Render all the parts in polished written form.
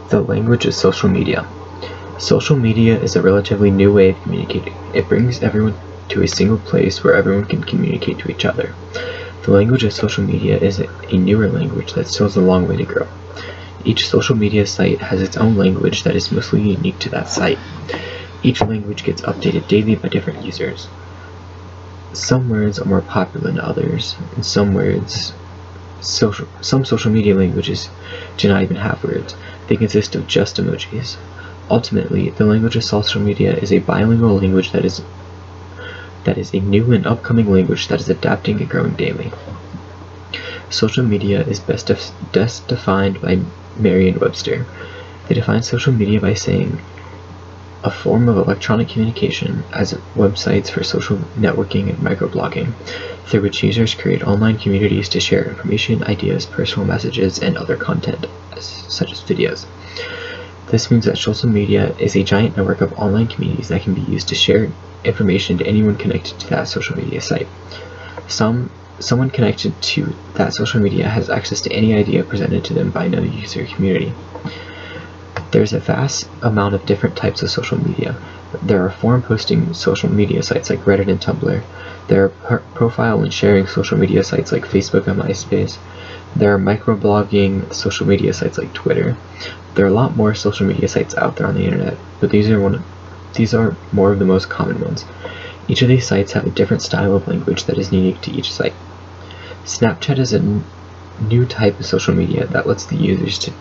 The language is social media. Social media is a relatively new way of communicating. It brings everyone to a single place where everyone can communicate to each other. The language of social media is a newer language that still has a long way to grow. Each social media site has its own language that is mostly unique to that site. Each language gets updated daily by different users. Some words are more popular than others, and some social media languages do not even have words. They consist of just emojis. Ultimately, the language of social media is a bilingual language that is a new and upcoming language that is adapting and growing daily. Social media is best defined by Merriam-Webster. They define social media by saying, a form of electronic communication as websites for social networking and microblogging, through which users create online communities to share information, ideas, personal messages, and other content, such as videos. This means that social media is a giant network of online communities that can be used to share information to anyone connected to that social media site. Someone connected to that social media has access to any idea presented to them by another user community. There's a vast amount of different types of social media. There are forum posting social media sites like Reddit and Tumblr. There are profile and sharing social media sites like Facebook and MySpace. There are microblogging social media sites like Twitter. There are a lot more social media sites out there on the internet, but these are more of the most common ones. Each of these sites have a different style of language that is unique to each site. Snapchat is a new type of social media that lets the users to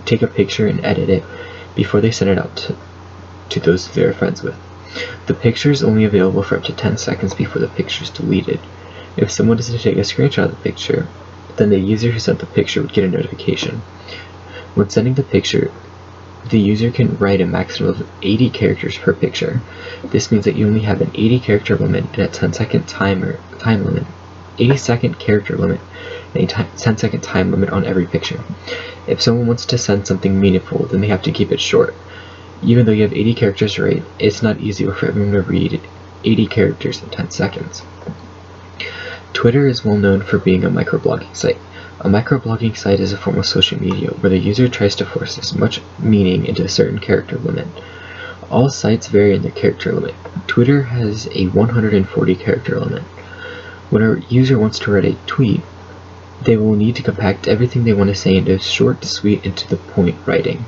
take a picture and edit it before they send it out to those they're friends with. The picture is only available for up to 10 seconds before the picture is deleted. If someone does to take a screenshot of the picture, then the user who sent the picture would get a notification. When sending the picture, the user can write a maximum of 80 characters per picture. This means that you only have an 80 character limit and a 10-second time limit. 80-second character limit and a 10-second time limit on every picture. If someone wants to send something meaningful, then they have to keep it short. Even though you have 80 characters to write, it's not easy for everyone to read 80 characters in 10 seconds. Twitter is well known for being a microblogging site. A microblogging site is a form of social media where the user tries to force as much meaning into a certain character limit. All sites vary in their character limit. Twitter has a 140 character limit. When a user wants to write a tweet, they will need to compact everything they want to say into short, sweet, and to the point writing.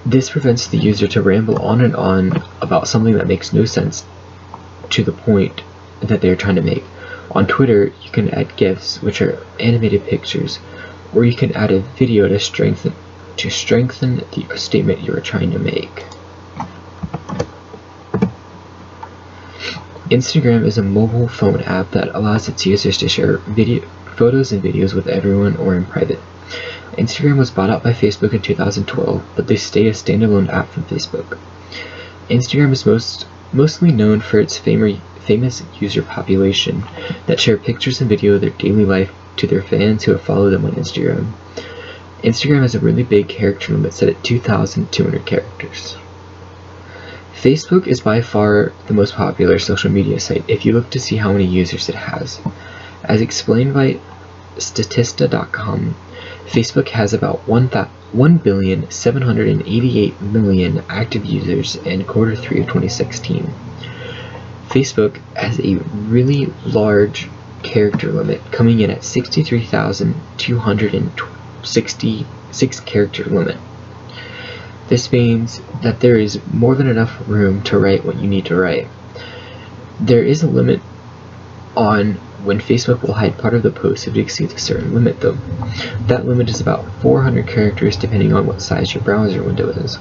This prevents the user to ramble on and on about something that makes no sense to the point that they are trying to make. On Twitter, you can add GIFs, which are animated pictures, or you can add a video to strengthen the statement you are trying to make. Instagram is a mobile phone app that allows its users to share photos and videos with everyone or in private. Instagram was bought out by Facebook in 2012, but they stay a standalone app from Facebook. Instagram is mostly known for its famous user population that share pictures and video of their daily life to their fans who have followed them on Instagram. Instagram has a really big character limit set at 2,200 characters. Facebook is by far the most popular social media site if you look to see how many users it has. As explained by Statista.com, Facebook has about 1,788,000,000 active users in quarter 3 of 2016. Facebook has a really large character limit, coming in at 63,266 character limit. This means that there is more than enough room to write what you need to write. There is a limit on when Facebook will hide part of the post if it exceeds a certain limit though. That limit is about 400 characters depending on what size your browser window is.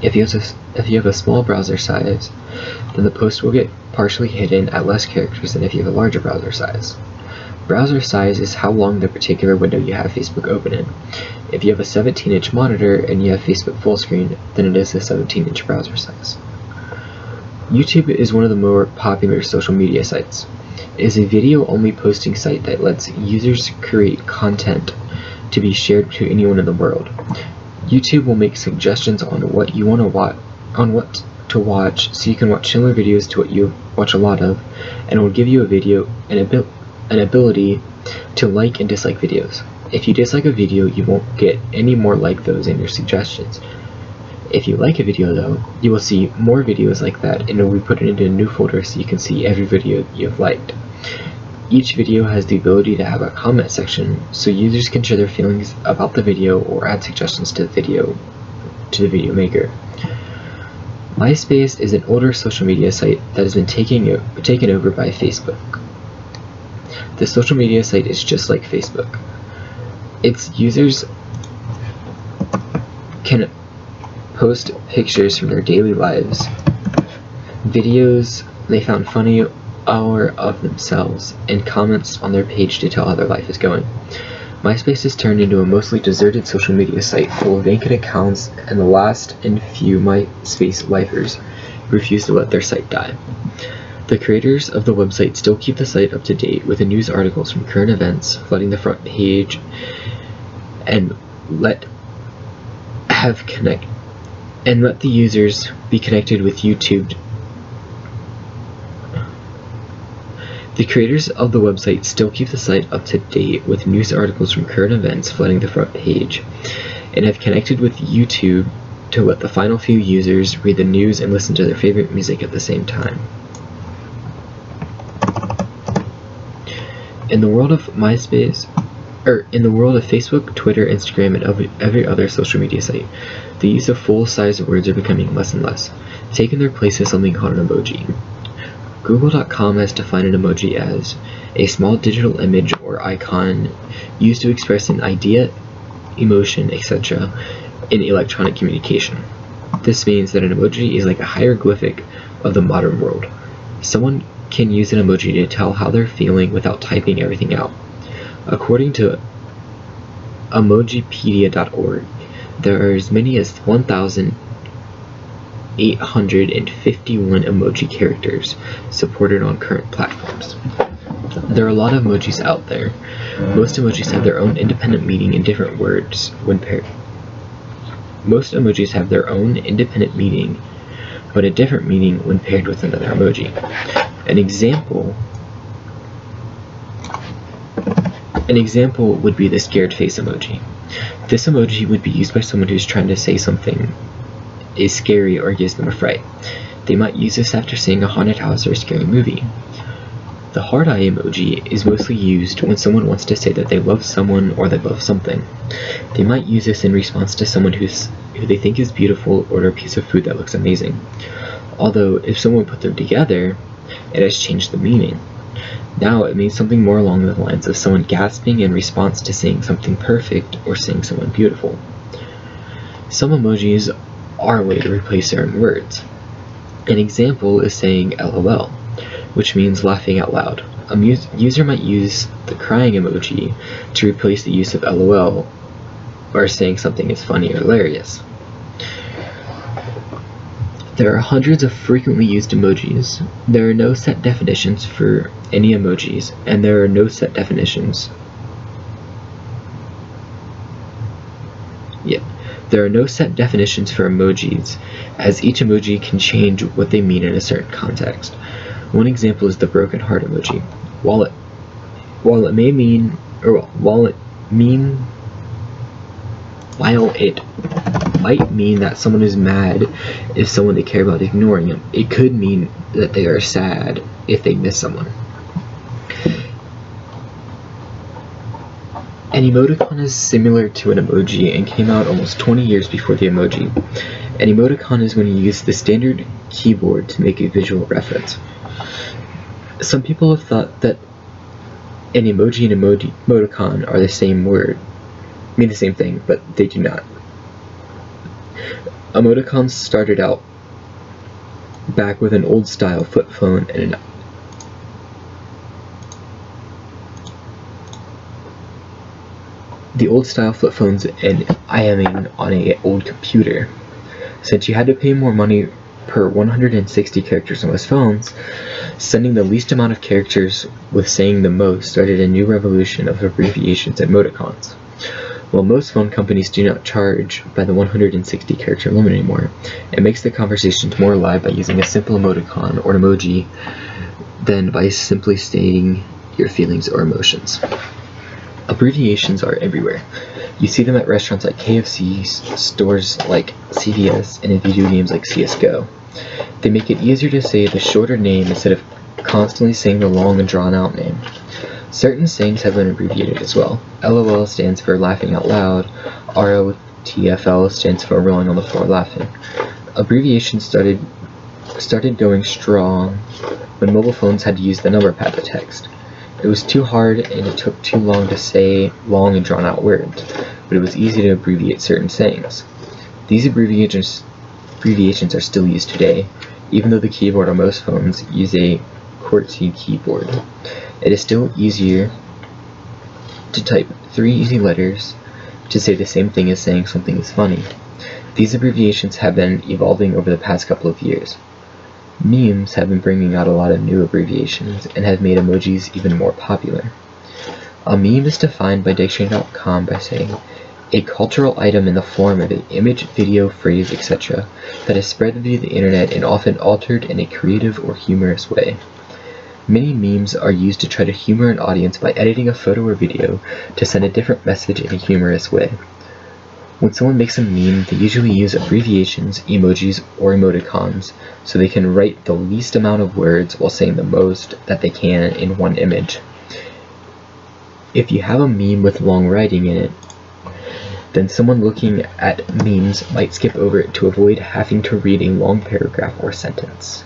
If you have a small browser size, then the post will get partially hidden at less characters than if you have a larger browser size. Browser size is how long the particular window you have Facebook open in. If you have a 17-inch monitor and you have Facebook full screen, then it is a 17-inch browser size. YouTube is one of the more popular social media sites. It is a video-only posting site that lets users create content to be shared to anyone in the world. YouTube will make suggestions on what you want to watch, so you can watch similar videos to what you watch a lot of, and it will give you a video an ability to like and dislike videos. If you dislike a video, you won't get any more like those in your suggestions. If you like a video though, you will see more videos like that, and it will be put into a new folder so you can see every video you have liked. Each video has the ability to have a comment section, so users can share their feelings about the video or add suggestions to the video maker. MySpace is an older social media site that has been taken over by Facebook. The social media site is just like Facebook. Its users can post pictures from their daily lives, videos they found funny or of themselves, and comments on their page to tell how their life is going. MySpace has turned into a mostly deserted social media site full of vacant accounts and the last and few MySpace lifers who refuse to let their site die. The creators of the website still keep the site up to date with the news articles from current events flooding the front page, and let the users be connected with YouTube. The creators of the website still keep the site up to date with news articles from current events flooding the front page, and have connected with YouTube to let the final few users read the news and listen to their favorite music at the same time. In the world of Facebook, Twitter, Instagram, and every other social media site, the use of full-size words are becoming less and less, taking their place as something called an emoji. Google.com has defined an emoji as a small digital image or icon used to express an idea, emotion, etc. in electronic communication. This means that an emoji is like a hieroglyphic of the modern world. Someone can use an emoji to tell how they're feeling without typing everything out. According to Emojipedia.org, there are as many as 1,851 emoji characters supported on current platforms. There are a lot of emojis out there. Most emojis have their own independent meaning in different words when paired. Most emojis have their own independent meaning, but a different meaning when paired with another emoji. An example would be the scared face emoji. This emoji would be used by someone who's trying to say something is scary or gives them a fright. They might use this after seeing a haunted house or a scary movie. The heart eye emoji is mostly used when someone wants to say that they love someone or they love something. They might use this in response to someone who they think is beautiful or a piece of food that looks amazing. Although, if someone put them together, it has changed the meaning. Now it means something more along the lines of someone gasping in response to saying something perfect or saying someone beautiful. Some emojis are a way to replace certain words. An example is saying LOL, which means laughing out loud. A user might use the crying emoji to replace the use of LOL or saying something is funny or hilarious. There are hundreds of frequently used emojis. There are no set definitions for any emojis, and there are no set definitions. There are no set definitions for emojis, as each emoji can change what they mean in a certain context. One example is the broken heart emoji. While it might mean that someone is mad if someone they care about is ignoring them, it could mean that they are sad if they miss someone. An emoticon is similar to an emoji and came out almost 20 years before the emoji. An emoticon is when you use the standard keyboard to make a visual reference. Some people have thought that an emoji and emoticon are the same word, mean the same thing, but they do not. Emoticons started out back with an old style flip phone and the old style flip phones and IMing on an old computer. Since you had to pay more money per 160 characters on most phones, sending the least amount of characters with saying the most started a new revolution of abbreviations and emoticons. While most phone companies do not charge by the 160 character limit anymore, it makes the conversations more alive by using a simple emoticon or an emoji than by simply stating your feelings or emotions. Abbreviations are everywhere. You see them at restaurants like KFC, stores like CVS, and in video games like CSGO. They make it easier to say the shorter name instead of constantly saying the long and drawn-out name. Certain sayings have been abbreviated as well. LOL stands for laughing out loud. ROTFL stands for rolling on the floor laughing. Abbreviations started going strong when mobile phones had to use the number pad to text. It was too hard and it took too long to say long and drawn-out words, but it was easy to abbreviate certain sayings. These abbreviations are still used today, even though the keyboard on most phones use a QWERTY keyboard. It is still easier to type 3 easy letters to say the same thing as saying something is funny. These abbreviations have been evolving over the past couple of years. Memes have been bringing out a lot of new abbreviations and have made emojis even more popular. A meme is defined by dictionary.com by saying, a cultural item in the form of an image, video, phrase, etc. that is spread via the internet and often altered in a creative or humorous way. Many memes are used to try to humor an audience by editing a photo or video to send a different message in a humorous way. When someone makes a meme, they usually use abbreviations, emojis, or emoticons so they can write the least amount of words while saying the most that they can in one image. If you have a meme with long writing in it, then someone looking at memes might skip over it to avoid having to read a long paragraph or sentence.